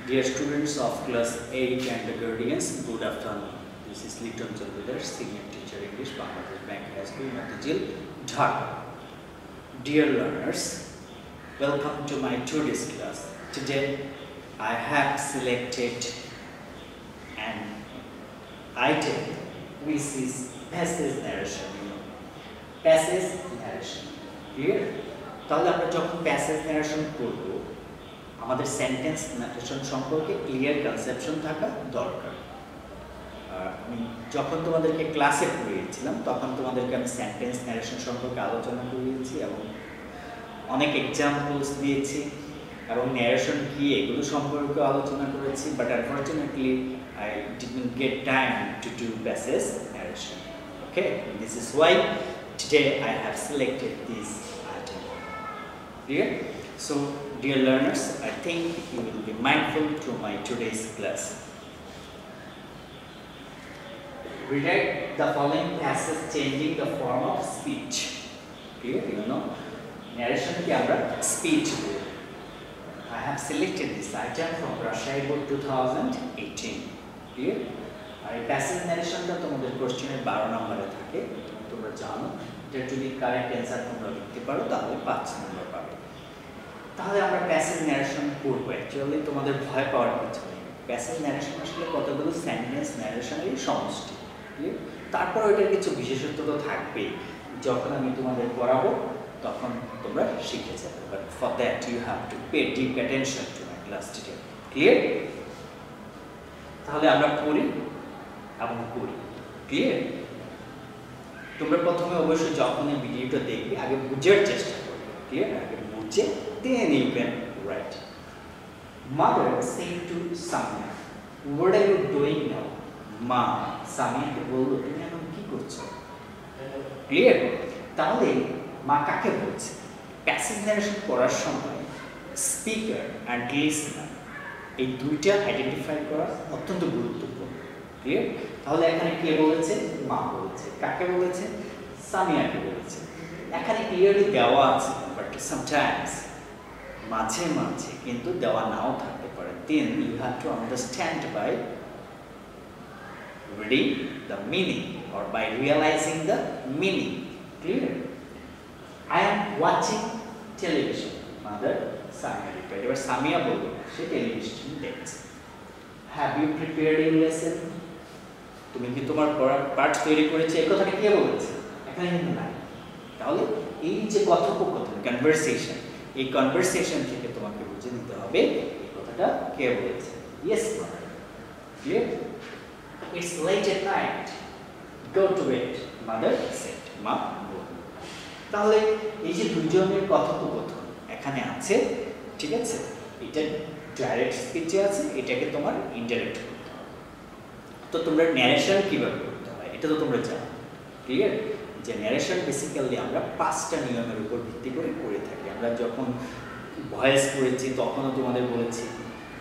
Dear students of class 8 and the guardians, good afternoon. This is Liton Chandler, senior teacher English, Bangladesh Bank High School, Matijil, Dhaka. Dear learners, welcome to my today's class. Today I have selected an item which is passage narration. Passage narration. Clear? তাহলে আমরা যখন passage narration করব আমাদের sentence narration সম্পর্কে clear conception থাকা দরকার। আমি যখন তোমাদেরকে ক্লাসে পড়িয়েছিলাম তখন তোমাদেরকে আমি সেন্টেন্স ন্যারেশন সম্পর্কে আলোচনা করিয়েছি এবং অনেক এক্সাম্পলস দিয়েছি এবং ন্যারেশন কি এগুলো সম্পর্কে আলোচনা করেছি, but unfortunately I didn't get time to do passage narration. Okay, this is why today I have selected this item. Clear? So, dear learners, I think you will be mindful to my today's class. Read the following passage changing the form of speech. Clear? You know, narration ki amra speech. I have selected this item from Rajshahi Board 2018. Clear? আর এই passage ন্যারেশনটা তোমাদের কোশ্চেনের 12 নম্বরে থাকে, তোমরা জানো। এটা যদি correct answer তোমরা লিখতে পারো তাহলে 5 নম্বর পাবে। তাহলে আমরা প্যাসেজ ন্যারেশন করব। অ্যাকচুয়ালি তোমাদের ভয় পাওয়ার কিছু নেই। প্যাসেজ ন্যারেশন আসলে কতগুলো সেন্টেন্স ন্যারেশনেরই সমষ্টি। তারপর এটার কিছু বিশেষত্ব তো থাকবেই, যখন আমি তোমাদের পড়াবো তখন তোমরা শিখে যাবে। But for that you have to pay deep attention to my class today. Clear? তাহলে আমরা পড়ি এবং করি। ক্লিয়ার? তোমরা প্রথমে অবশ্যই যখন এই ভিডিওটা দেখবে আগে বুঝার চেষ্টা করবে। ক্লিয়ার? আগে বুঝে then you can write. Mother said to Samia, what are you doing now? মা সামিয়াকে বলল, তুমি এখন কি করছো? ক্লিয়ার? তাহলে মা কাকে বলছে? প্যাসেজ ন্যারেশন পড়ার সময় স্পিকার অ্যান্ড লিসনার এই দুইটা আইডেন্টিফাই করা অত্যন্ত গুরুত্বপূর্ণ। ক্লিয়ার? তাহলে এখানে কে বলেছে? মা বলেছে। কাকে বলেছে? সামিয়াকে বলেছে। এখানে ক্লিয়ারলি দেওয়া আছে, বাট সামটাইমস মাঝে মাঝে কিন্তু দেওয়া নাও থাকতে পারে। Then you have to understand by reading the meaning or by realizing the meaning. Clear? I am watching television. Mother Samia replied. এবার সামিয়া বলল সে টেলিভিশন দেখছে। Have you prepared your lesson? তুমি কি তোমার পড়ার পাঠ তৈরি করেছো? এই কথাটা কে বলেছে? এখানে কিন্তু নাই। তাহলে এই যে কথোপকথন কনভারসেশন, এই কনভারসেশন থেকে তোমাকে বুঝে নিতে হবে এই কথাটা কে বলেছে। Yes, mother. Clear? It's late at night. Go to bed, mother said. মা বলল। তাহলে এই যে দুইজনের কথোপকথন এখানে আছে, ঠিক আছে? এটা ডাইরেক্ট স্পিচে আছে, এটাকে তোমার ইনডাইরেক্ট করতে হবে। তো তোমরা ন্যারেশন কিভাবে করতে হয় এটা তো তোমরা জানো। ক্লিয়ার? যে ন্যারেশন বেসিক্যালি আমরা 5টা নিয়মের উপর ভিত্তি করে করে থাকি। আমরা যখন ভয়েস করেছি তখনও তোমাদের বলেছি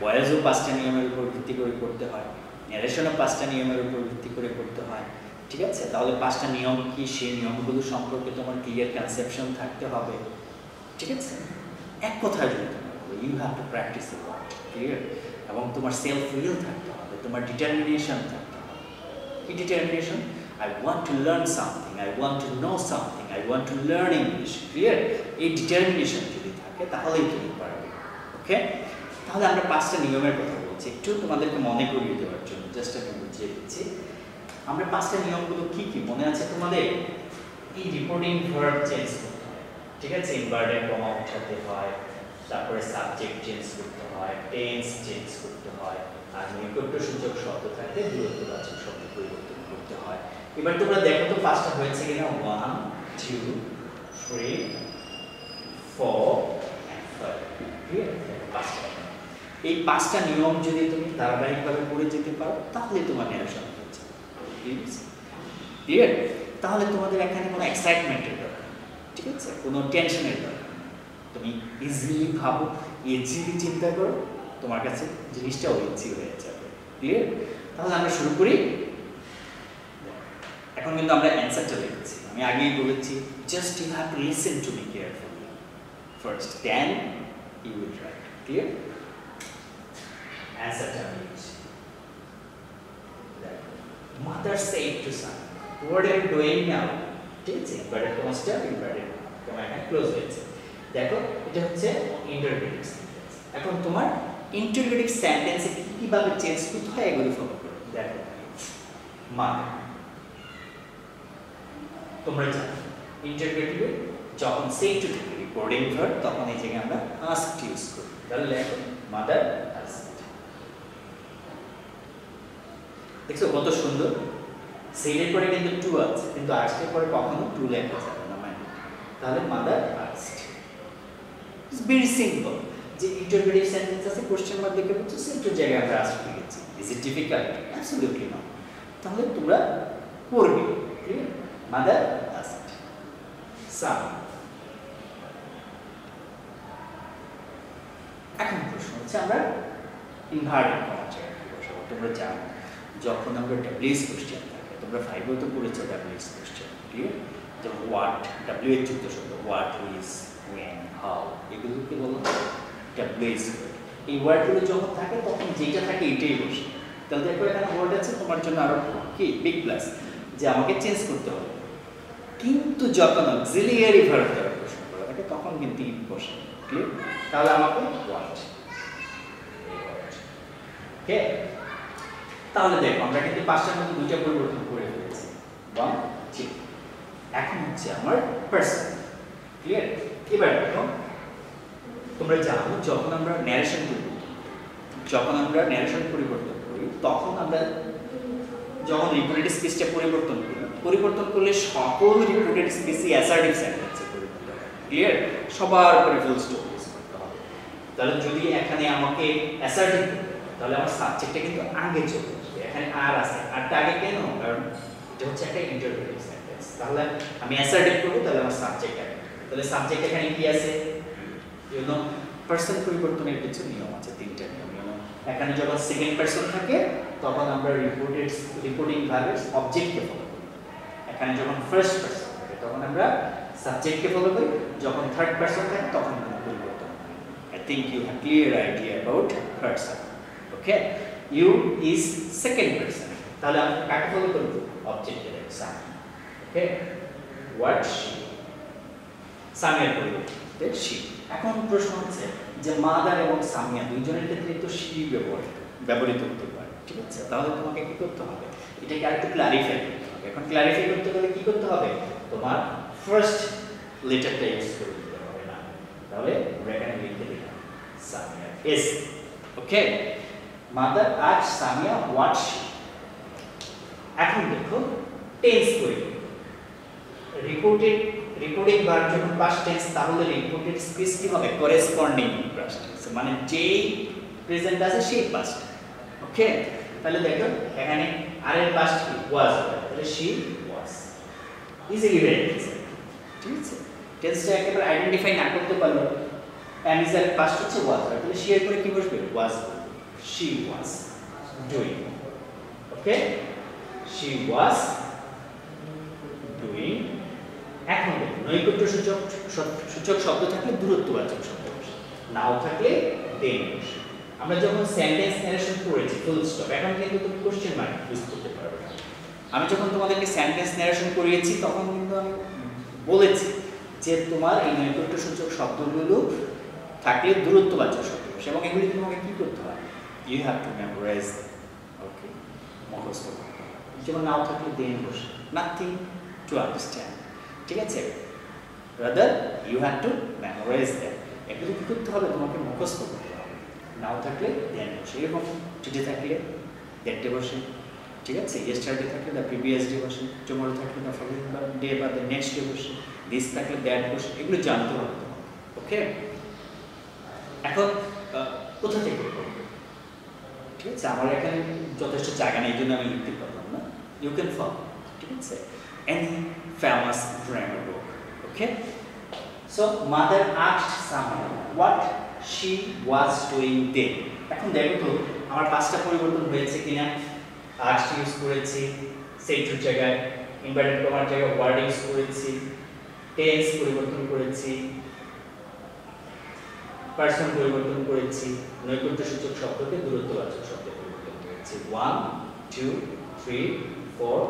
ভয়েসও 5টা নিয়মের উপর ভিত্তি করে করতে হয়, ন্যারেশনও 5টা নিয়মের উপর ভিত্তি করে করতে হয়। ঠিক আছে? তাহলে 5টা নিয়ম কি, সেই নিয়মগুলো সম্পর্কে তোমার ক্লিয়ার কনসেপশন থাকতে হবে। ঠিক আছে? এক কথায় যদি তোমার you have to practise a lot. Clear? এবং তোমার সেলফ উইল থাকতে হবে, তোমার ডিটারমিনেশন থাকতে হবে। কি determination? I want to learn something, I want to know something, I want to learn English. Clear? এই ডিটারমিনেশন যদি থাকে তাহলেই তুমি পারবে। ওকে? তাহলে আমরা 5টা নিয়মের কথা বলছি, একটু তোমাদেরকে মনে করিয়ে দেওয়ার জন্য জাস্ট আমি বুঝিয়ে দিচ্ছি। আমরা 5টা নিয়মগুলো কি কি মনে আছে তোমাদের? এই রিপোর্টিং ভার্ব চেঞ্জ করতে হয়। ঠিক আছে? ইনভার্টেড কমা উঠাতে হয়, তারপরে সাবজেক্ট চেঞ্জ করতে হয়, টেন্স চেঞ্জ করতে হয়, আর নৈকট্যসূচক শব্দ থাকলে দূরত্ববাচক শব্দ পরিবর্তন করতে হয়। এবার তোমরা দেখো তো 5টা হয়েছে কিনা। 1, 2, 3, 4 and 5. ক্লিয়ার? 5টা। এই 5টা নিয়ম যদি তুমি ধারাবাহিকভাবে পড়ে যেতে পারো তাহলে তোমার ন্যারেশন হচ্ছে। ক্লিয়ার? তাহলে তোমাদের এখানে কোনো এক্সাইটমেন্টের দরকার, ঠিক আছে? কোনো টেনশনের দরকার। তুমি ইজিলি ভাবো, ইজিলি চিন্তা করো, তোমার কাছে জিনিসটা ইজি হয়ে যাবে। ক্লিয়ার? তাহলে আমরা শুরু করি। এখন কিন্তু আমরা অ্যানসারটা লিখছি। আমি আগেই বলেছি just you have to listen to me carefully first, then you will write. Clear? অ্যান্সারটা আমি দিচ্ছি। Mother said to son, what are you doing now, ঠিক আছে, inverted comma star inverted comma এখানে ক্লোজ হয়েছে। দেখো এটা হচ্ছে ইন্টারোগেটিভ সেন্টেন্স। এখন তোমার ইন্টারোগেটিভ সেন্টেন্সে কিভাবে চেঞ্জ করতে হয় এগুলো ফলো করো। দেখো মাদার, তোমরা জানো ইন্টারোগেটিভে যখন সেড টু থাকে রিপোর্টিং ভার্ব তখন এই জায়গায় আমরা আস্কড ইউজ করি। তাহলে লেখো মাদার আস্কড। দেখছো কত সুন্দর, সেডের পরে কিন্তু টু আছে, কিন্তু আস্কের পরে কখনো টু লেখা যাবে না মানে। তাহলে mother asked. It's very simple. যে ইন্টারোগেটিভ সেন্টেন্স আছে কোশ্চেন মার্ক দেখে বলছো সেড টু জায়গায় আমরা আস্কড লিখেছি। Is it difficult? Absolutely not. তাহলে তোমরা করবে, ক্লিয়ার? Mother asked. সাম। এখন প্রশ্ন হচ্ছে আমরা ইনভার্টেড কমা জায়গায় বসাবো। তোমরা জানো যখন আমরা ডাব্লিউএস কোশ্চেন থাকে, তোমরা ফাইভেও তো পড়েছো ডাব্লিউএস কোশ্চেন, ঠিক আছে? যেমন হোয়াট, ডাব্লিউ এর যুক্ত শব্দ, হোয়াট, ইজ, ওয়েন, হাউ, এগুলোকে বলা হয় ডাব্লিউএস। এই ওয়ার্ডগুলো যখন থাকে তখন যেটা থাকে এটাই বসে। তাহলে দেখো এখানে ওয়ার্ড আছে তোমার জন্য আরো কি বিগ প্লাস, যে আমাকে চেঞ্জ করতে হবে। কিন্তু যখন অক্সিলিয়ারি ভার্ব দ্বারা প্রশ্ন করা থাকে তখন কিন্তু ইট বসে, ক্লিয়ার? তাহলে আমাকে হোয়াট, ওকে? তাহলে দেখো আমরা কিন্তু পাঁচটার মধ্যে দুইটা পরিবর্তন করে ফেলেছি, ওয়ান টু। এখন হচ্ছে আমার পারসন, ক্লিয়ার? এবার দেখো তোমরা জানো যখন আমরা ন্যারেশন পরিবর্তন করি তখন আমরা যখন রিপোর্টেড স্পিচটা পরিবর্তন করলে সকল রিপোর্টেড স্পিচই অ্যাসার্টিভ সেন্টেন্সে পরিবর্তন হয়, ক্লিয়ার? সবার উপরে ফুল স্টপ ইউজ করতে হবে। তাহলে যদি এখানে আমাকে অ্যাসার্টিভ তাহলে আমার সাবজেক্টটা কিন্তু আগে চলে আসবে। এখানে আর আছে, আরটা আগে কেন? কারণ এটা হচ্ছে একটা ইন্টারোগেটিভ সেন্টেন্স। তাহলে আমি অ্যাসার্টিভ করব, তাহলে আমার সাবজেক্ট আগে। তাহলে সাবজেক্ট এখানে কি আছে? ইউ নো পারসন পরিবর্তনের কিছু নিয়ম আছে, তিনটা নিয়ম। এখানে যখন সেকেন্ড পারসন থাকে তখন আমরা রিপোর্টিং ভার্বের অবজেক্টকে ফলো করি। এখানে যখন ফার্স্ট পারসন থাকে তখন আমরা সাবজেক্টকে ফলো করি। যখন থার্ড পারসন থাকে তখন কোনো পরিবর্তন হয়। I think you have clear idea about person. Okay, you is second person, তাহলে আমি কাকে ফলো করব? অবজেক্টে দেব সাম। ওকে, হোয়াট, শি, সামের পরিবর্তে শি। এখন প্রশ্ন হচ্ছে যে মাদার এবং সামিয়া দুইজনের ক্ষেত্রে তো শি ব্যবহৃত হতে পারে, ঠিক আছে? তাহলে তোমাকে কি করতে হবে? এটাকে আরেকটু ক্লারিফাই করতে হবে। এখন ক্লারিফাই করতে গেলে কি করতে হবে? তোমার ফার্স্ট লেটারটা ইউজ করে দিতে হবে না। তাহলে আমরা এখানে লিখে দিলাম সামিয়া, এস। ওকে, মাদার আজ সামিয়া হোয়াট শি। এখন দেখো টেন্স করি। রিপোর্টিং ভার্ব যখন পাস্ট টেন্স তাহলে রিপোর্টেড স্পিচ কি হবে? করেসপন্ডিং পাস্ট টেন্স, মানে যেই প্রেজেন্ট আছে সেই পাস্ট। ওকে, তাহলে দেখো এখানে আর এর পাস্ট কি? ওয়াজ, তাহলে শি ওয়াজ। ইজিলি বের হচ্ছে, ঠিক আছে? টেন্সটা একেবারে আইডেন্টিফাই না করতে পারলো, এম ইজ এর পাস্ট হচ্ছে ওয়াজ, তাহলে শি এর পরে কি বসবে? Was, she was doing. Okay, she was doing. এখন নৈকট্য সূচক শব্দ থাকলে দূরত্ববাচক শব্দ বসে, নাও থাকলে দেন বসে। আমরা যখন সেন্টেন্স ন্যারেশন করেছি ফুল স্টপ, এখন কিন্তু তুমি কোশ্চেন মার্ক ইউজ করতে পারবে না। আমি যখন তোমাদেরকে সেন্টেন্স ন্যারেশন করিয়েছি তখন কিন্তু আমি বলেছি যে তোমার এই নৈকট্য সূচক শব্দগুলো থাকলে দূরত্ববাচক শব্দ বসে, এবং এগুলি তোমাকে কি করতে হয়? You have to memorize. Okay, মুখস্থ করতে হবে। যেমন নাও থাকলে দেন বসে, নাথিং টু আন্ডারস্ট্যান্ড, ঠিক আছে? Rather you have to memorise that. এগুলো কি করতে হবে? তোমাকে মুখস্থ করতে হবে। নাও থাকলে দেন বসে, এরকম টুডে থাকলে দ্যাটে বসে, ঠিক আছে? ইয়েস্টারডে থাকলে দ্য প্রিভিয়াস ডে বসে, টুমরো থাকলে দ্য ফলোইং ডে বা দ্য নেক্সট ডে বসে, দিস থাকলে দ্যাট বসে। এগুলো জানতে হবে তোমাকে। ওকে, এখন কোথা থেকে করবো? ঠিক আছে, আমার এখানে যথেষ্ট জায়গা নেই, এই জন্য আমি লিখতে পারলাম না। ইউ ক্যান ফলো, ঠিক আছে? Any famous grammar book. Okay, so mother asked someone what she was doing then. এখন দেখো তো আমার পাঁচটা পরিবর্তন হয়েছে কিনা। asked ইউজ করেছি, said এর জায়গায় ইনভার্টেড কমার জায়গায় ওয়ার্ড ইউজ করেছি, টেন্স পরিবর্তন করেছি, পার্সন পরিবর্তন করেছি, নৈকট্যসূচক শব্দকে দূরত্ববাচক শব্দে পরিবর্তন করেছি। 1 2 3 4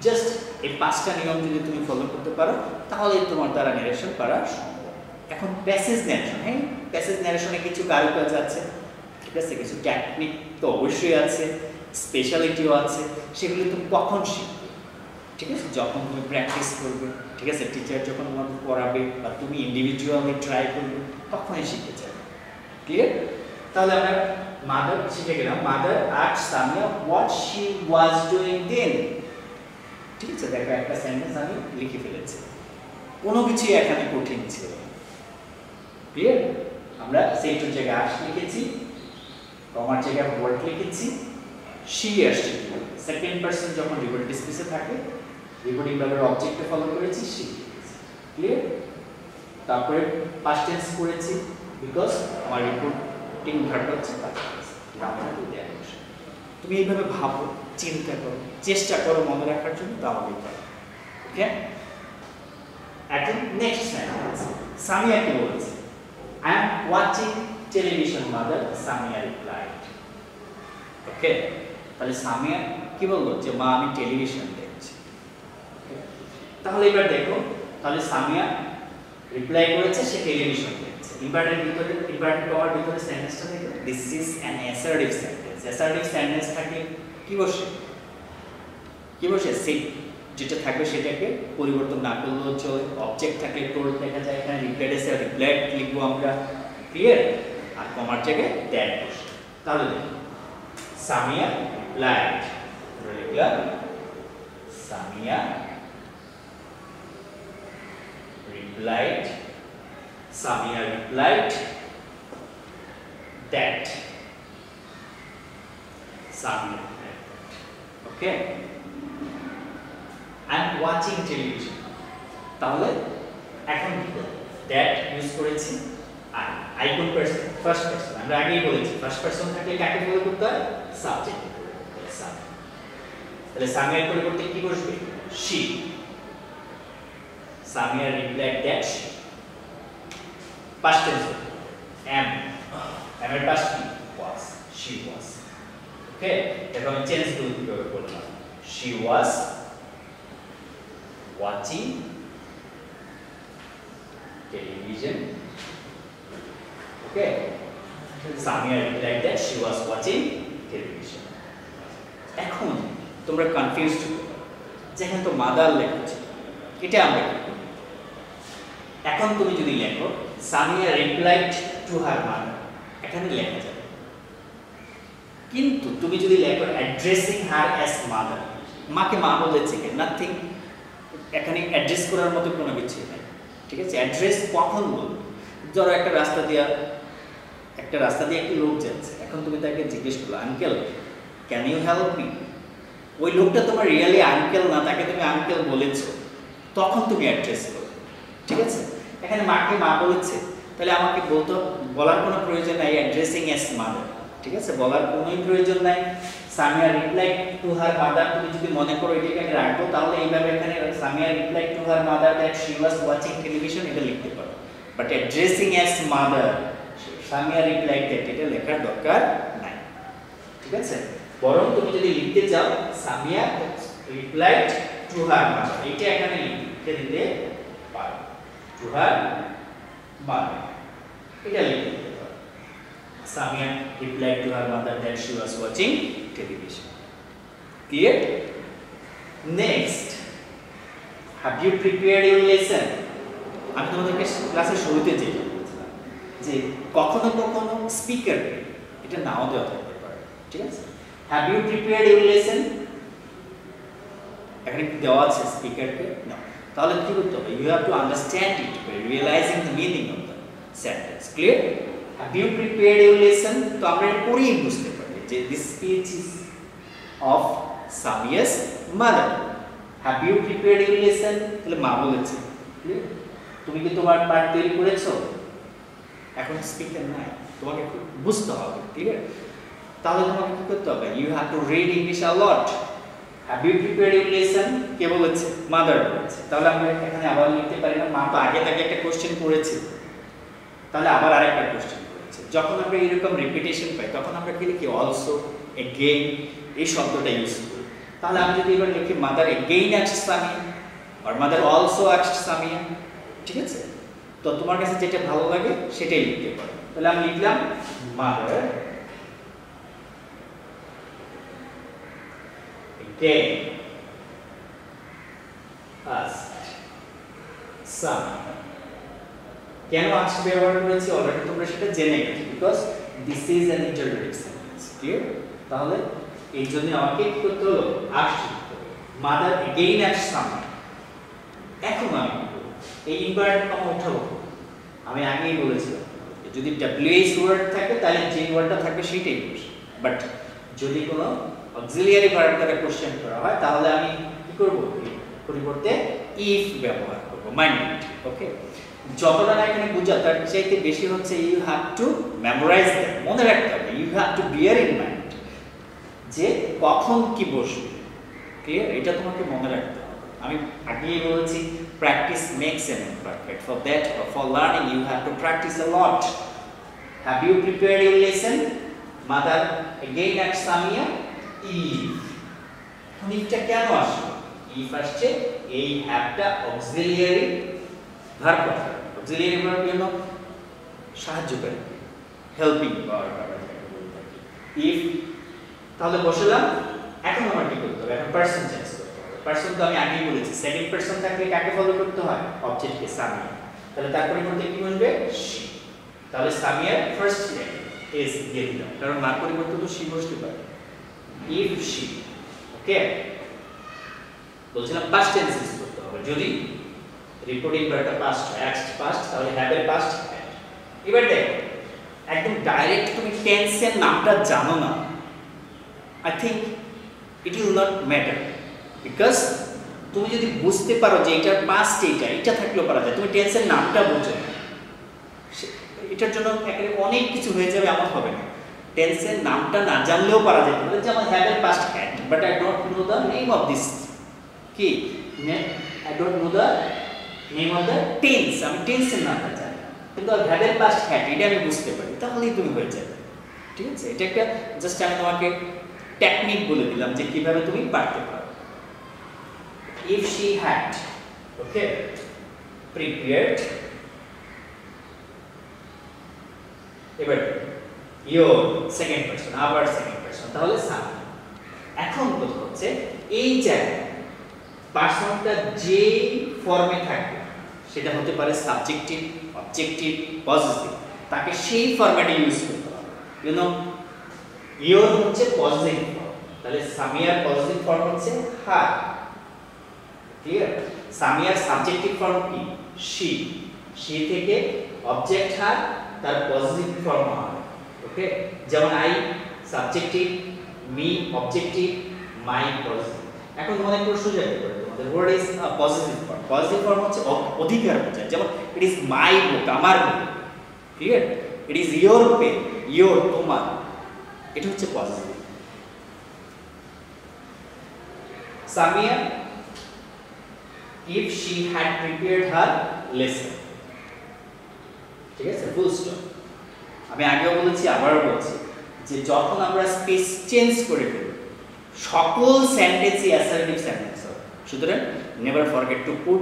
জাস্ট এই 5টা নিয়ম যদি তুমি ফলো করতে পারো তাহলে তোমার দ্বারা ন্যারেশন করা সম্ভব। এখন প্যাসেজ ন্যারেশন, হ্যাঁ প্যাসেজ ন্যারেশনে কিছু কারুকাজ আছে, ঠিক আছে, কিছু টেকনিক তো অবশ্যই আছে, স্পেশালিটিও আছে, সেগুলো তুমি কখন শিখবে, ঠিক আছে, যখন তুমি প্র্যাকটিস করবে, ঠিক আছে, টিচার যখন তোমাকে পড়াবে বা তুমি ইন্ডিভিজুয়ালি ট্রাই করবে তখনই শিখে যাবে। ক্লিয়ার? তাহলে আমরা মাদার শিখে গেলাম। Mother asked Samia what she was doing then. ঠিক আছে, দেখো একটা সেন্টেন্স আমি লিখে ফেলেছি, কোনো কিছুই এখানে কঠিন ছিল না। ক্লিয়ার? আমরা সেন্টেন্স জায়গায় আস লিখেছি, কমার জায়গায় ওয়ার্ড লিখেছি, শি আসছে। সেকেন্ড পারসন যখন রিপোর্টিং স্পেসে থাকে, রিপোর্টিং ভার্বের অবজেক্টে ফলো করেছি শি। ক্লিয়ার? তারপরে পাস্ট টেন্স করেছি বিকজ আমার রিপোর্টিং ভার্বটা হচ্ছে পাস্ট টেন্স। গ্রামারটা দেয়া আছে। তুমি এইভাবে ভাবো, চিন্তা করো, চেষ্টা করো মনে রাখার জন্য, তাহলেই পারো। ওকে? এখন নেক্সট সেন্টেন্স সামিয়া কি বলেছে? I am watching television mother, Samia replied. ওকে, তাহলে সামিয়া কি বললো যে মা আমি টেলিভিশন দেখছি। তাহলে এবার দেখো, তাহলে সামিয়া রিপ্লাই করেছে সে টেলিভিশন দেখছে। ইম্পার্টেন্ট ভিতরে ইম্পার্টেন্ট পাওয়ার ভিতরে সেন্টেন্সটা দেখো, this is an assertive sentence. Assertive sentence থাকলে কি বসে? কি বসে? সে যেটা থাকবে সেটাকে পরিবর্তন না করলেও চলে। অবজেক্ট থাকলে টোল্ড দেখা যায়, এখানে রিপ্লাইড এসে রিপ্লাইড লিখবো আমরা। ক্লিয়ার? আর কমার জায়গায় দ্যাট বসে। তাহলে দেখো সামিয়া রিপ্লাইড, লিখলাম Samia replied, Samia replied that, Samia. Okay, I am watching television. তাহলে এখন কি করব? দ্যাট ইউজ করেছি আর আইকন পারসন ফার্স্ট পারসন। আমরা আগেই বলেছি ফার্স্ট পারসন থাকলে কাকে ফলো করতে হয়? সাবজেক্ট। তাহলে সামিয়ার পরিবর্তে কি বসবে? she. Samia replied that she. Past tense am এর পাস্ট কি? was, she was. ওকে, এখন আমি চেঞ্জ করে বললাম she was watching television. Okay, Samia replied that she was watching television. এখন তোমরা কনফিউজড হবে, যেখানে তো মাদার লেখা আছে, এটা আমরা কি করব? এখন তুমি যদি লেখো Samia replied to her mother, এখানে লেখা যাবে। কিন্তু তুমি যদি লেখো অ্যাড্রেসিং হার অ্যাজ মাদার, মাকে মা বলেছে কি? নাথিং, এখানে অ্যাড্রেস করার মতো কোনো কিছু নেই। ঠিক আছে, অ্যাড্রেস কখন বলবো? ধরো একটা রাস্তা দিয়ে একটি লোক যাচ্ছে, এখন তুমি তাকে জিজ্ঞেস করলো uncle can you help me. ওই লোকটা তোমার রিয়েলি আঙ্কেল না, তাকে তুমি আঙ্কেল বলেছো, তখন তুমি অ্যাড্রেস করো। ঠিক আছে, এখানে মাকে মা বলেছে, তাহলে আমাকে বলার কোনো প্রয়োজন নাই অ্যাড্রেসিং অ্যাজ মাদার। ঠিক আছে, বলার কোনোই প্রয়োজন নাই। Samia reply to her mother, তুমি যদি মনে করো এটাকে আমি রাখবো, তাহলে এইভাবে এখানে Samia reply to her mother that she was watching television এটা লিখতে পারো। But addressing as mother, Samia reply that, এটা লেখার দরকার নাই। ঠিক আছে, বরং তুমি যদি লিখতে চাও Samia replied to her mother, এটা এখানে লিখতে দিতে পারো, টু হার মাদার, এটা লিখতে পারো। Samia replied to her mother that she was watching television. Clear? Next, have you prepared your lesson? আমি তোমাদেরকে ক্লাসের শুরুতে যেটা বলেছিলাম যে কখনো কখনো স্পিকার এটা নাও দেওয়া থাকতে পারে। ঠিক আছে, have you prepared your lesson? এখানে কি দেওয়া আছে স্পিকারকে? না, তাহলে কি করতে হবে? You have to understand it by realizing the meaning of the sentence. Clear? Have you prepared your lesson? তো আমরা এটা পড়েই বুঝতে পারি যে this speech is of Samia's mother. Have you prepared your lesson? তাহলে মা বলেছে। তুমি কি তোমার পাঠ তৈরি করেছো? এখন স্পিকার নাই, তোমাকে বুঝতে হবে। ঠিক আছে, তাহলে তোমাকে কি করতে হবে? You have to read English a lot. Have you prepared your lesson? কে বলেছে? মাদার বলেছে। তাহলে আমরা এখানে আবার লিখতে পারি না, মা তো আগে থেকে একটা কোশ্চেন করেছে। তাহলে আবার আরেকটা কোশ্চেন করেছে, যখন আমরা এরকম রিপিটেশন পাই তখন আমরা কি লিখি অলসো, এগেইন এই শব্দটা ইউজ করি। তাহলে আমি যদি এবার লিখি মাদার এগেইন আস্কড সামিয়া আর মাদার অলসো আস্কড সামিয়া, ঠিক আছে? তো তোমার কাছে যেটা ভালো লাগে সেটাই লিখতে পারো। তাহলে আমি লিখলাম মাদার এগেইন আস্কড সামিয়া। কেন আস্কড ব্যবহার করেছি অলরেডি তোমরা সেটা জেনে গেছো, because this is an interrogative sentence, clear? তাহলে এই জন্য আমাকে কি করতে হলো, asked. Mother again asked Samia. এখন আমি এই ইনভার্টেড কমা উঠাবো, আমি আগেই বলেছিলাম যদি WH ওয়ার্ড থাকে তাহলে যে ওয়ার্ডটা থাকবে সেটাই বসবে, বাট যদি কোনো অক্সিলিয়ারি ভার্ব দ্বারা কোশ্চেন করা হয় তাহলে আমি কি করব, পরিবর্তে ইফ ব্যবহার করব, মাইন্ড ইট। ওকে, যতটা না এখানে বোঝা তার চাইতে বেশি হচ্ছে you have to memorise that, মনে রাখতে হবে, you have to bear in mind যে কখন কি বসবে, ক্লিয়ার? এটা তোমাকে মনে রাখতে হবে। আমি আগেই বলেছি practice makes a man perfect. For that or for learning you have to practice a lot. Have you prepared your lesson? Mother again at Samia if. এখন ইফটা কেন আসলো? ইফ আসছে এই হ্যাভটা অক্সিলিয়ারি ভার্ব। অক্সিলিয়ারি ভার্ব হলো সাহায্যকারী, helping verb বলতে থাকি। If তাহলে বসালাম, এখন আমার কি করতে হবে? এখন পারসন চেঞ্জ করতে হবে। পারসন তো আমি আগেই বলেছি সেকেন্ড পারসন থাকলে কাকে ফলো করতে হয়? অবজেক্টকে, সামিয়া। তাহলে তার পরিবর্তে কি বসবে? শি। তাহলে সামিয়ার ফার্স্ট নেম এস দিয়ে দিলাম, কারণ মার পরিবর্তে তো শি বসতে পারে। ইফ শি, ওকে, বলছিলাম পাস্ট টেন্স ইউজ করতে হবে। যদি রিপোর্টিং ভার্বটা পাস্ট, অ্যাক্ট পাস্ট, তাহলে হ্যাভ এর পাস্ট হ্যাড। এবার দেখো একদম ডাইরেক্ট তুমি টেন্সের নামটা জানো না, I think it will not matter, because তুমি যদি বুঝতে পারো যে এটার পাস্ট এটা থাকলেও পারা যায়, তুমি টেন্সের নামটা বোঝো, এটার জন্য একেবারে অনেক কিছু হয়ে যাবে এমন হবে না। টেন্সের নামটা না জানলেও পারা যায়, যেমন হ্যাভ এর past had, but I don't know the name of this, কি I don't know the name of the tense, আমি টেন্সের নামটা জানি কিন্তু হ্যাভ এর পাস্ট হ্যাড এটা আমি বুঝতে পারি, তাহলেই তুমি হয়ে যাবে। ঠিক আছে, এটা একটা জাস্ট আমি তোমাকে টেকনিক বলে দিলাম যে কিভাবে তুমি পারতে পারো। If she had, okay, prepared, এবার your second person, আবার second person, তাহলে সামি। এখন কথা হচ্ছে এই জায়গায় পার্সনটা যে ফর্মে থাকবে সেটা হতে পারে সাবজেক্টিভ, অবজেক্টিভ, পজিটিভ, তাকে সেই ফরম্যাটে ইউজ করতে হবে। ইউ নো your হচ্ছে পজিটিভ ফর্ম, তাহলে সামিয়ার পজিটিভ ফর্ম হচ্ছে হার, ক্লিয়ার? সামিয়ার সাবজেক্টিভ ফর্ম কি? শি। শি থেকে অবজেক্ট হার, তার পজিটিভ ফর্ম হার। ওকে, যেমন I subjective, me objective, my positive. এখন তোমাদের প্রশ্ন জানতে পারে তোমাদের what is positive form? Positive form হচ্ছে অধিকার বোঝায়, যেমন ইট ইজ মাই বুক, আমার বই, clear? It is your pen, your, তোমার, এটা হচ্ছে positive. Samia if she had prepared her lesson, ঠিক আছে, ফুল স্টপ। আমি আগেও বলেছি আবারও বলছি যে যখন আমরা স্পেস চেঞ্জ করে ফেলি সকল সেন্টেন্সই অ্যাসার্টিভ সেন্টেন্স হবে, সুতরাং never forget to put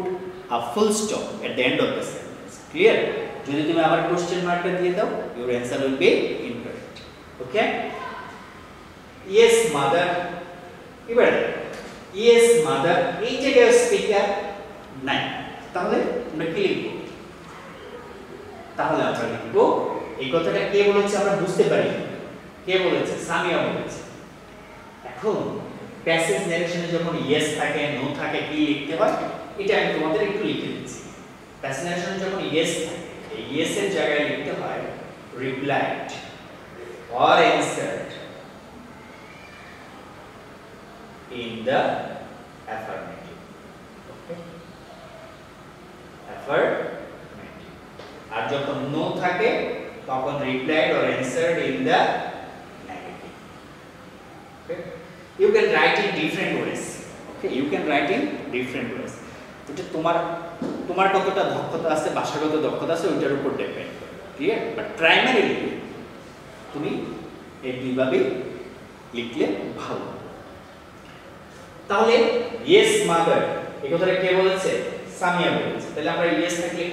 a full stop at the end of the sentence, clear? যদি তুমি আবার কোশ্চেন মার্কটা দিয়ে দাও your answer will be incorrect. Okay, yes mother, এবার ইয়েস মাদার এই জায়গায় স্পিকার নাই, তাহলে আমরা কি লিখব? তাহলে আমরা লিখব এই কথাটা কে বলেছে আমরা বুঝতে পারি, কে বলেছে? সামিয়া বলেছে। এখন প্যাসেজ ন্যারেশনে যখন ইয়েস থাকে, নো থাকে, কি লিখতে হয় এটা আমি তোমাদের একটু লিখে দিচ্ছি। প্যাসেজ ন্যারেশনে যখন ইয়েস থাকে, এই ইয়েস এর জায়গায় লিখতে হয় replied or অ্যানসার্ড in the affirmative. Okay, affirmative. আর যখন no থাকে তখন replied or answered in the negative. Okay, you can write in different ways. Okay, you can write in different ways. এটা তোমার কতটা দক্ষতা আছে, ভাষাগত দক্ষতা আছে ওইটার উপর ডিপেন্ড করে। ক্লিয়ার? বাট প্রাইমারিলি তুমি এই দুইভাবে লিখলে ভালো। তাহলে ইয়েস মাদার এই কথাটা কে বলেছে? সামিয়া বলেছে। তাহলে আমরা ইয়েস থাকলে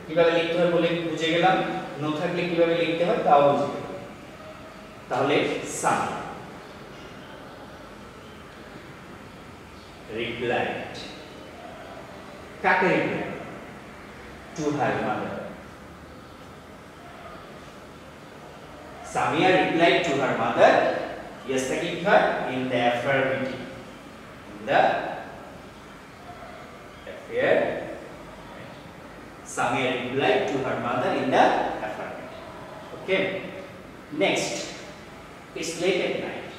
কিভাবে লিখতে হয় বলে বুঝে গেলাম, নো থাকলে কিভাবে লিখতে হয় তাও বুঝে গেলাম। তাহলে সামিয়া replied, কাকে reply? To her mother. Samia replied to her mother, yes থাকলে কি হয়? in the affirmative, in the affair. Samia replied to her mother in the affirmative. Okay. Next, it's late at night.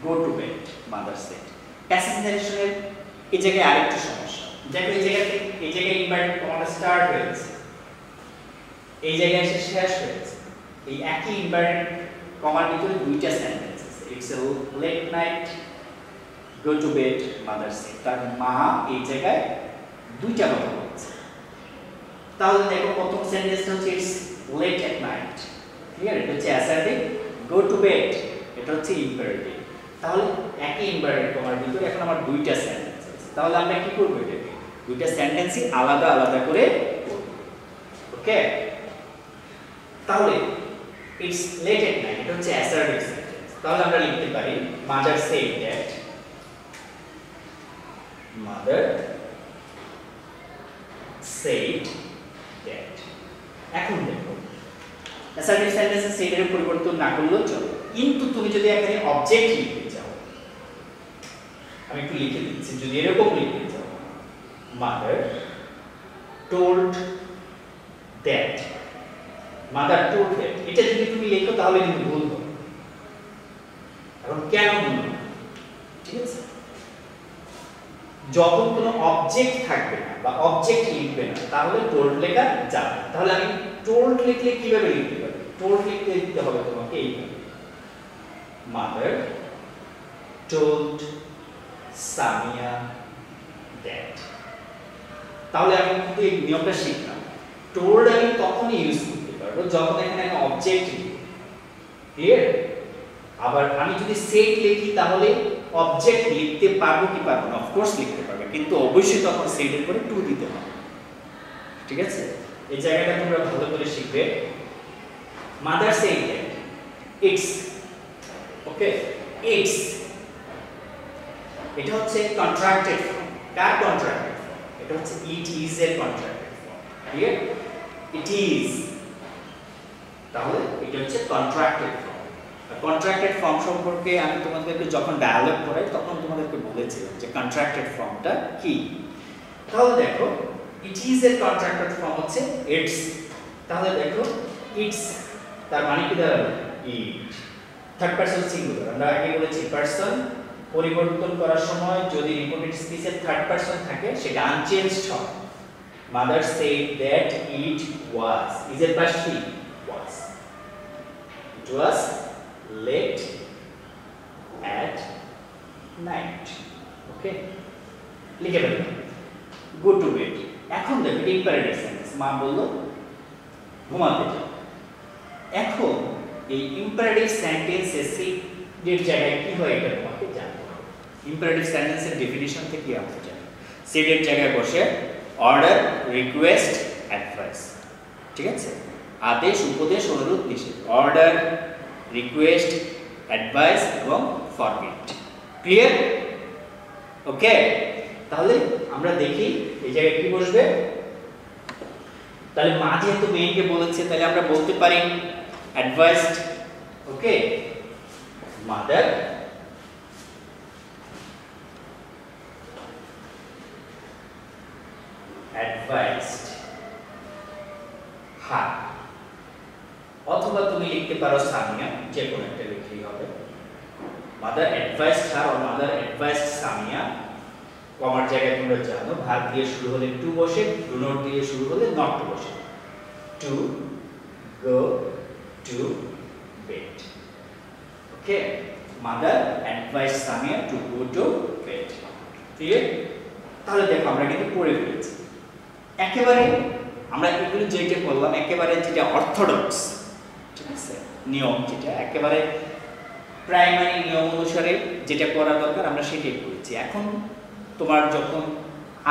Go to bed, mother said. Passive narration এর এই জায়গায় আরেকটা সমস্যা। দেখো এই জায়গায় ইনভার্টেড কমাটা স্টার্ট হয়েছে, এই জায়গায় এসে শেষ হয়েছে। এই একই ইনভার্টেড কমার ভিতরে দুইটা সেন্টেন্স আছে। It's a late night. Go to bed, mother said. তার মা এই জায়গায় দুইটা কথা বলছে। তাহলে দেখো প্রথম সেন্টেন্সটা হচ্ছে it's late at night, clear? এটা হচ্ছে অ্যাসার্টিভ। গো টু বেড এটা হচ্ছে ইম্পারেটিভ। তাহলে একই ইম্পারেটিভ কমার ভিতরে এখন আমার দুইটা সেন্টেন্স আছে। তাহলে আমরা কি করব? এটাকে দুইটা সেন্টেন্সই আলাদা আলাদা করে করব। ওকে, তাহলে ইটস লেট এট নাইট এটা হচ্ছে অ্যাসার্টিভ সেন্টেন্স। তাহলে আমরা লিখতে পারি mother said that, mother said that. এখন দেখো অ্যাসার্টিভ সেন্টেন্সে সেড এর পরিবর্তন না করলেও চলে, কিন্তু তুমি যদি এখানে অবজেক্ট লিখতে চাও, আমি একটু লিখে দিচ্ছি, যদি এরকম লিখতে চাও mother told that, mother told that, এটা যদি তুমি লেখো তাহলে কিন্তু ভুল হবে। এখন কেন ভুল হবে? ঠিক আছে, যখন কোনো অবজেক্ট থাকবে না বা অবজেক্ট লিখবে না তাহলে টোল্ড লেখা যাবে। তাহলে আমি টোল্ড লিখলে কিভাবে লিখতে পারি? টোল্ড লিখতে দিতে হবে তোমাকে এইভাবে, মাদার টোল্ড সামিয়া দ্যাট। তাহলে আমি কিন্তু এই নিয়মটা শিখলাম। টোল্ড আমি তখনই ইউজ করতে পারবো যখন এখানে আমি অবজেক্ট লিখি, ক্লিয়ার? আবার আমি যদি সেট লিখি তাহলে অবজেক্ট লিখতে পারবো কি পারবো না? অফকোর্স লিখতে পারবে, কিন্তু অবশ্যই তখন সেট এর পরে টু দিতে হবে। ঠিক আছে, এই জায়গাটা তোমরা ভালো করে শিখবে। Mother said that it's, okay, it's এটা হচ্ছে কন্ট্রাক্টেড ফর্ম। কার কন্ট্রাক্টেড ফর্ম? এটা হচ্ছে ইট ইজ এর contracted form, clear? It is, তাহলে এটা হচ্ছে কন্ট্রাক্টেড ফর্ম। কন্ট্রাক্টেড ফর্ম সম্পর্কে আমি তোমাদেরকে যখন ডায়ালগ করাই তখন তোমাদেরকে বলেছিলাম যে কন্ট্রাক্টেড ফর্মটা কি। তাহলে দেখো ইট ইজ এর কন্ট্রাক্টেড ফর্ম হচ্ছে ইটস। তাহলে দেখো ইটস তার মানে কি দাঁড়াবে? ইট। থার্ড পারসন সিঙ্গুলার, আমরা আগে বলেছি পারসন পরিবর্তন করার সময় যদি রিপোর্টেড স্পিচের থার্ড পারসন থাকে সেটা আনচেঞ্জড হয়। Mother said that it was, is এর পাশ কি? ওয়াজ। ইট ওয়াজ late at night. ওকে, লিখে ফেলুন গো টু বেড। এখন দেখো ইম্পারেটিভ সেন্টেন্স, মা বললো ঘুমাতে যাও। এখন এই ইম্পারেটিভ সেন্টেন্সে সেডের জায়গায় কি হয় এটা তোমাকে জানতে হবে। ইম্পারেটিভ সেন্টেন্সের ডেফিনিশন থেকে আমরা জানি সেডের জায়গায় বসে অর্ডার, রিকোয়েস্ট, অ্যাডভাইস। ঠিক আছে, আদেশ, উপদেশ, অনুরোধ, নিষেধ, অর্ডার, রিকোয়েস্ট, অ্যাডভাইস এবং ফরবিড। ক্লিয়ার? ওকে, তাহলে আমরা দেখি এই জায়গায় কি বসবে। তাহলে মা যেহেতু মেইনকে বলেছে তাহলে আমরা বলতে পারি অ্যাডভাইসড। ওকে, মাদার অ্যাডভাইসড হার, অথবা তুমি লিখতে পারো সামিয়া, যে কোনো একটা লিখলেই হবে। Mother advised her or mother advised Samia, কমার জায়গায় তোমরা জানো ভার্ব দিয়ে শুরু হলে টু বসে, ডু নট দিয়ে শুরু হলে নট টু বসে। To go to bed. Okay, mother advised Samia to go to bed. Clear? তাহলে দেখো আমরা কিন্তু পড়ে ফেলেছি, একেবারে আমরা এগুলো যেটা করলাম একেবারে যেটা অর্থোডক্স, ঠিক আছে, নিয়ম যেটা একেবারে প্রাইমারি নিয়ম অনুসারে যেটা করা দরকার আমরা সেটাই করেছি। এখন তোমার যখন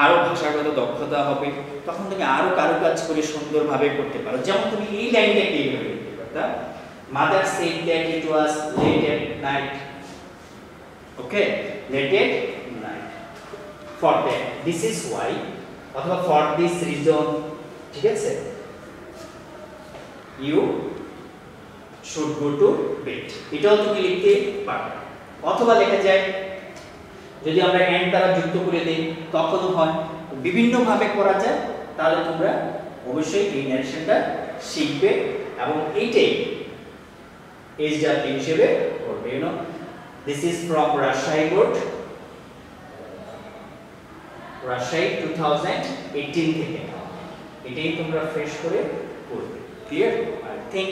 আরও ভাষাগত দক্ষতা হবে তখন তুমি আরও কারুকাজ করে সুন্দরভাবে করতে পারো। যেমন তুমি এই লাইনটা এইভাবে লিখতে পারতা, mother said that it was late at night, okay, late at night, for that this is why, অথবা ফর দিস রিজন, ঠিক আছে, you should go to bed, এটাও তুমি লিখতে পারবে। অথবা লেখা যায় যদি আমরা এন্ড দ্বারা যুক্ত করে দিই তখনও হয়, বিভিন্নভাবে করা যায়। তাহলে তোমরা অবশ্যই এই ন্যারেশনটা শিখবে এবং এইটাই এইচডব্লিউ হিসেবে করবে। You know this is from Rajshahi board, Rajshahi 2018 থেকে, এটাই তোমরা ফ্রেশ করে করবে। Clear? I think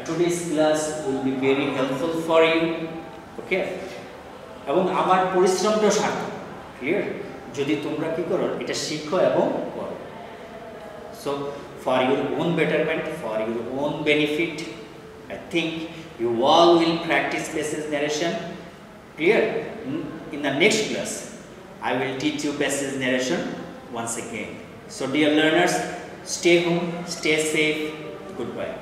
today's class will be very helpful for you, okay, এবং আমার পরিশ্রমটা সার্থক। ক্লিয়ার? যদি তোমরা কি করো এটা শিখো এবং করো। So for your own betterment, for your own benefit, I think you all will practice passage narration. Clear? In the next class I will teach you passage narration once again. So dear learners, stay home, stay safe, goodbye.